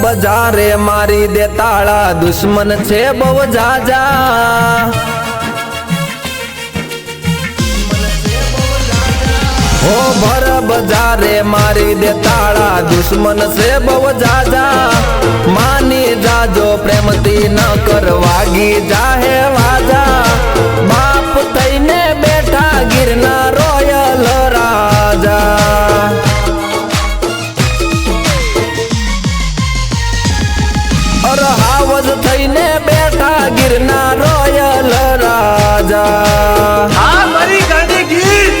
બજારે મારી દે તાળા દુશ્મન છે બહુ જાજા હો ભર બજારે મારી દે તાળા દુશ્મન છે બહુ જાજા માની જાજો પ્રેમથી ન કરવાગી જાહે વાજા બાપ થઈને બેઠા ગીરના રોયલ રાજા હાવજ થઈને બેઠા ગીરના રોયલ રાજા હા મારી ગાડી ગીર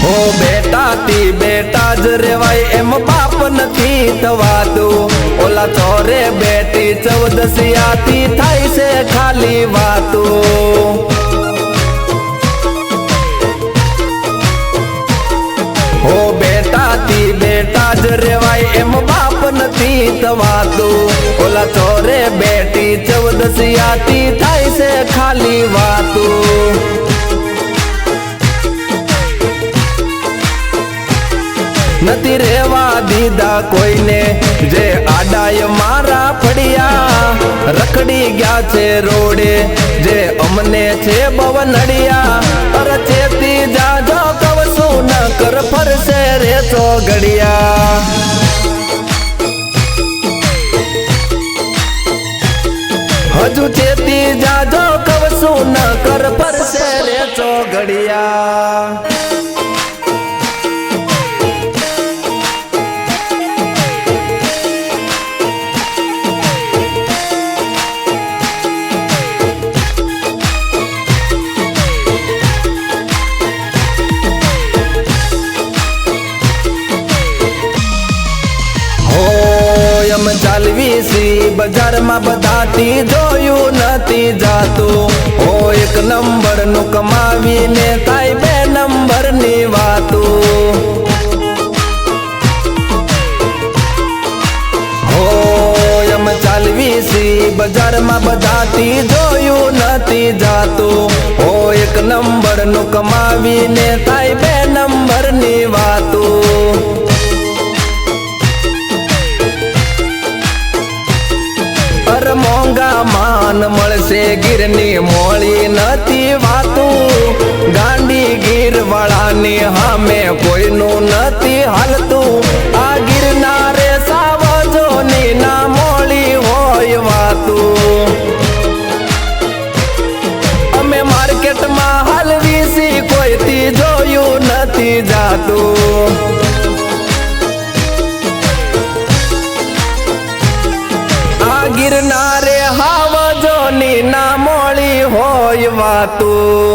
હો બેટાથી બેટા જ રેવાય એમ બાપ નથી થવાતું ઓલા ચોરે બેટી 14 થાય છે ખાલી વાતું હો બેટાથી બેટા જ રેવાય એમ બાપ નથી થવાતું ઓલા ચોરે બેટી 14 થાય છે ખાલી વાતું નથી રેવા દીધા કોઈને જે આડાય મારા ફળિયા રખડી ગયા છે રોડે જે અમને છે બવ નડિયા પર ચેતી જાજો કવશું ન કર ફરશે રે ચોગડિયા હજુ ચેતી જાજો કવશું ન કર ફરશે રે ચોગડિયા ચાલવી સી બજારમાં બધાથી જોયું નથી જાતું ઓ એક નંબર નું કમાવીને થાય 2 નંબર ની વાતું હો એમ ચાલવી સી બજારમાં બધાથી જોયું નથી જાતું ઓ એક નંબર નું કમાવીને થાય 2 નંબર ની વાતું મોંઘા માન મળશે ગીરની મોળી નથી વાતું ગાંડી ગીર વાળાની હામે કોઈનું નથી હાલતું આ ગીરનારે સાવજોની ના મોળી હોય વાતું અમે માર્કેટમાં હાલવી સી કોઈથી જોયું નથી જાતું ગિરનારે હાવજોની ના મોળી હોય વાતું